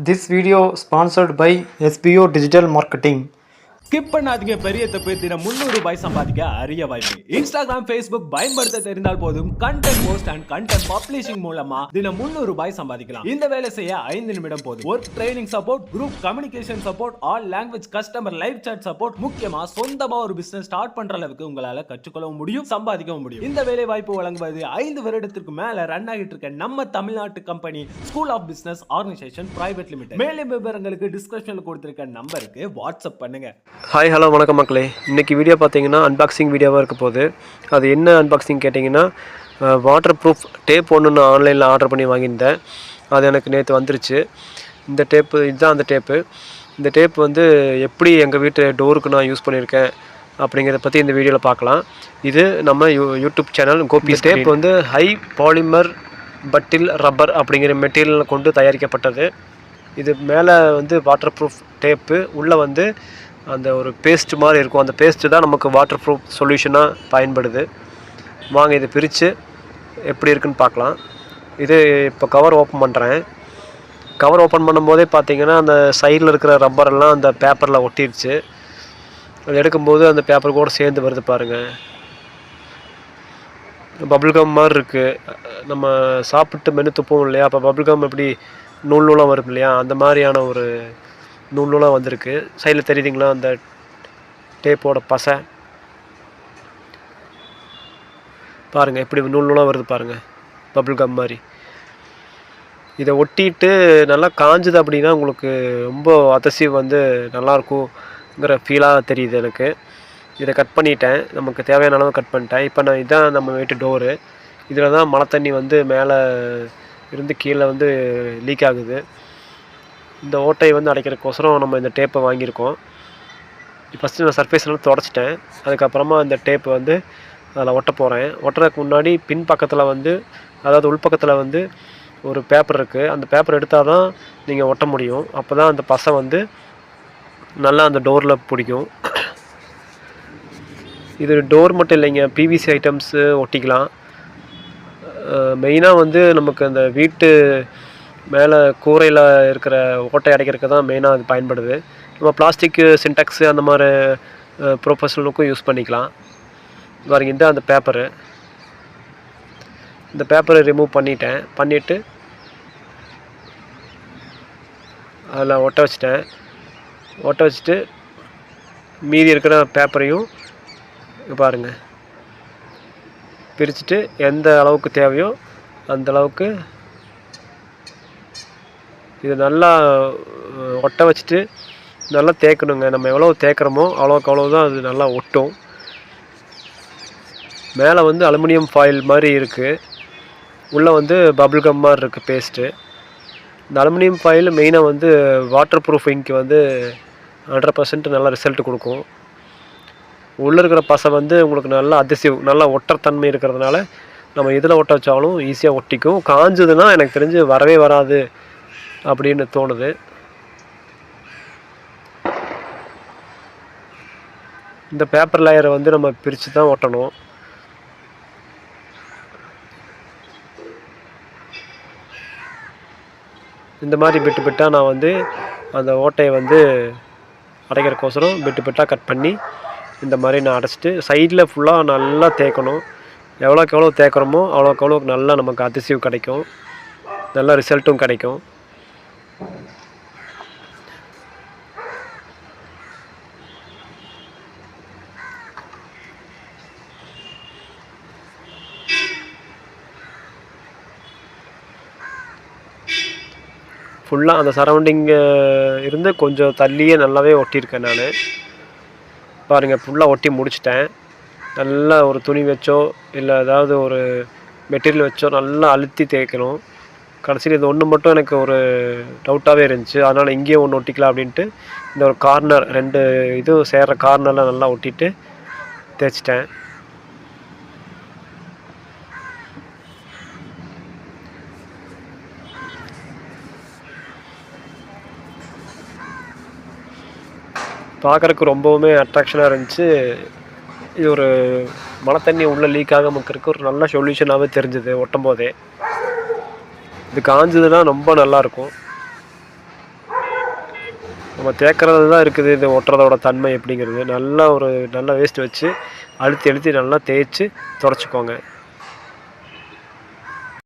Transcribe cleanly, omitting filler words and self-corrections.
This video sponsored by SBO Digital Marketing. Skip பண்ணாதீங்க, பெரிய தப்பு. தினம் 300 ரூபாய் சம்பாதிக்க அரிய வாய்ப்பு. இன்ஸ்டாகிராம், ஃபேஸ்புக் பயன்படுத்த தெரிந்தால் போதும். Content post and content publishing மூலமா தினம் 300 ரூபாய் சம்பாதிக்கலாம். இந்த வேலை செய்ய 5 நிமிடம் போதும். Work training support, group communication support, all language customer live chat support, முக்கியமா சொந்தமா ஒரு பிசினஸ் ஸ்டார்ட் பண்ற அளவுக்கு உங்களால கற்றுக்கொள்ளவும் முடியும், சம்பாதிக்கவும் முடியும். இந்த வேலை வாய்ப்பு வழங்குவது 5 வருடத்திற்கு மேல ரன் ஆகிட்டு இருக்க நம்ம தமிழ்நாட்டு company school of business organisation private limited. மேலும் விவரங்களுக்கு டிஸ்கிரிப்ஷன்ல கொடுத்திருக்க நம்பருக்கு வாட்ஸ்அப் பண்ணுங்க. ஹாய் ஹலோ வணக்கம் மக்களே. இன்றைக்கி வீடியோ பார்த்தீங்கன்னா அன்பாக்சிங் வீடியோவாக இருக்க போகுது. அது என்ன அன்பாக்சிங் கேட்டிங்கன்னா, வாட்டர் ப்ரூஃப் டேப் ஒன்று நான் ஆன்லைனில் ஆர்டர் பண்ணி வாங்கியிருந்தேன். அது எனக்கு நேற்று வந்துருச்சு. இந்த டேப்பு இதுதான் அந்த டேப்பு. இந்த டேப் வந்து எப்படி எங்கள் வீட்டு டோருக்கு நான் யூஸ் பண்ணியிருக்கேன் அப்படிங்கிறத பற்றி இந்த வீடியோவில் பார்க்கலாம். இது நம்ம யூடியூப் சேனல் கோபி. டேப் வந்து ஹை பாலிமர் பட்டில் ரப்பர் அப்படிங்கிற மெட்டீரியல் கொண்டு தயாரிக்கப்பட்டது. இது மேலே வந்து வாட்டர் ப்ரூஃப் டேப்பு, உள்ளே வந்து அந்த ஒரு பேஸ்ட் மாதிரி இருக்கும். அந்த பேஸ்ட்டு தான் நமக்கு வாட்டர் ப்ரூஃப் சொல்யூஷனாக பயன்படுது. வாங்க இதை பிரித்து எப்படி இருக்குன்னு பார்க்கலாம். இது இப்போ கவர் ஓப்பன் பண்ணுறேன். கவர் ஓப்பன் பண்ணும்போதே பார்த்தீங்கன்னா அந்த சைடில் இருக்கிற ரப்பரெல்லாம் அந்த பேப்பரில் ஒட்டிடுச்சு. அது எடுக்கும்போது அந்த பேப்பர் கூட சேர்ந்து வருது பாருங்கள். பபுள்கம் மாதிரி இருக்குது. நம்ம சாப்பிட்டு மென்று துப்போம் இல்லையா, அப்போ பபுள்கம் எப்படி நூல் நூலாக வரும் இல்லையா, அந்த மாதிரியான ஒரு நூல் நூலாக வந்திருக்கு. சைடில் தெரியுதுங்களா அந்த டேப்போட பசை பாருங்கள், எப்படி நூல் நூலாக வருது பாருங்கள், பபுள் கம் மாதிரி. இதை ஒட்டிட்டு நல்லா காஞ்சுது அப்படின்னா உங்களுக்கு ரொம்ப அதசிவ் வந்து நல்லாயிருக்குங்கிற ஃபீலாக தெரியுது எனக்கு. இதை கட் பண்ணிட்டேன், நமக்கு தேவையான அளவு கட் பண்ணிட்டேன். இப்போ நான் இதுதான் நம்ம வீட்டு டோரு. இதில் தான் மழை தண்ணி வந்து மேலே இருந்து கீழே வந்து லீக் ஆகுது. இந்த ஓட்டையை வந்து அடைக்கிறதுக்கோசரம் நம்ம இந்த டேப்பை வாங்கியிருக்கோம். ஃபஸ்ட்டு நான் சர்ஃபேஸ்லாம் தொடச்சிட்டேன். அதுக்கப்புறமா இந்த டேப்பை வந்து அதில் ஒட்ட போகிறேன். ஒட்டுறதுக்கு முன்னாடி பின் பக்கத்தில் வந்து, அதாவது உள்பக்கத்தில் வந்து ஒரு பேப்பர் இருக்குது. அந்த பேப்பர் எடுத்தால் தான் நீங்கள் ஒட்ட முடியும். அப்போ தான் அந்த பசை வந்து நல்லா அந்த டோரில் பிடிக்கும். இது டோர் மட்டும் இல்லைங்க, பிவிசி ஐட்டம்ஸு ஒட்டிக்கலாம். மெயினாக வந்து நமக்கு அந்த வீட்டு மேலே கூரையில் இருக்கிற ஓட்டை அடைக்கிறதுக்கு தான் மெயினாக அது பயன்படுது. நம்ம பிளாஸ்டிக்கு சின்டெக்ஸு அந்த மாதிரி ப்ரொஃபஷனலுக்கும் யூஸ் பண்ணிக்கலாம். பாருங்க, இந்த அந்த பேப்பரு, இந்த பேப்பரை ரிமூவ் பண்ணிவிட்டு அதில் ஒட்ட வச்சுட்டு மீதி இருக்கிற பேப்பரையும் பாருங்கள் பிரிச்சுட்டு எந்த அளவுக்கு தேவையோ அந்த அளவுக்கு இது நல்லா ஒட்ட வச்சுட்டு நல்லா தேய்க்கணுங்க. நம்ம எவ்வளோ தேய்க்கிறோமோ அவ்வளோக்கு அவ்வளோ தான் அது நல்லா ஒட்டும். மேலே வந்து அலுமினியம் ஃபாயில் மாதிரி இருக்குது, உள்ளே வந்து பபுள் கம் மாதிரி இருக்குது பேஸ்ட்டு. இந்த அலுமினியம் ஃபாயில் மெயினாக வந்து வாட்டர் ப்ரூஃப் இங்க்கு வந்து 100% நல்லா ரிசல்ட் கொடுக்கும். உள்ளே இருக்கிற பசை வந்து உங்களுக்கு நல்லா அதிசிவ், நல்லா ஒட்டத்தன்மை இருக்கிறதுனால நம்ம இதில் ஒட்ட வச்சாலும் ஈஸியாக ஒட்டிக்கும். காஞ்சதுன்னா எனக்கு தெரிஞ்சு வரவே வராது அப்படின்னு தோணுது. இந்த பேப்பர் லேயரை வந்து நம்ம பிரித்து தான் ஒட்டணும். இந்த மாதிரி பிட்டு பிட்டாக நான் வந்து அந்த ஓட்டையை வந்து அடைக்கிறக்கோசரம் பிட்டு பிட்டாக கட் பண்ணி இந்த மாதிரி நான் அடைச்சிட்டு சைடில் ஃபுல்லாக நல்லா தேய்க்கணும். எவ்வளோக்கு எவ்வளோ தேய்க்கிறோமோ அவ்வளோக்கு எவ்வளோக்கு நல்லா நமக்கு அதிசிவ் கிடைக்கும், நல்ல ரிசல்ட்டும் கிடைக்கும். ஃபுல்லாக அந்த சரௌண்டிங்கு இருந்து கொஞ்சம் தள்ளியே நல்லாவே ஒட்டியிருக்கேன் நான். பாருங்கள், ஃபுல்லாக ஒட்டி முடிச்சிட்டேன். நல்லா ஒரு துணி வச்சோ இல்லை ஏதாவது ஒரு மெட்டீரியல் வச்சோ நல்லா அழுத்தி தேய்க்கணும். கடைசியில் இது ஒன்று மட்டும் எனக்கு ஒரு டவுட்டாகவே இருந்துச்சு. அதனால் இங்கேயே ஒன்று ஒட்டிக்கலாம் அப்படின்ட்டு இந்த ஒரு கார்னர் 2 இது சேர்கிற கார்னரில் நல்லா ஒட்டிட்டு தேய்ச்சிட்டேன். பார்க்குறக்கு ரொம்பவுமே அட்ராக்ஷனாக இருந்துச்சு. இது ஒரு மழை தண்ணி உள்ளே லீக் ஆகாமல் இருக்கிறதுக்கு ஒரு நல்ல சொல்யூஷனாகவே தெரிஞ்சுது ஒட்டும் போதே. இது காஞ்சதுன்னா ரொம்ப நல்லாயிருக்கும். நம்ம தேய்க்கறது தான் இருக்குது இது ஒட்டுறதோட தன்மை எப்படிங்கிறது. நல்ல வேஸ்ட் வச்சு அழுத்தி நல்லா தேய்ச்சி தொடச்சிக்கோங்க.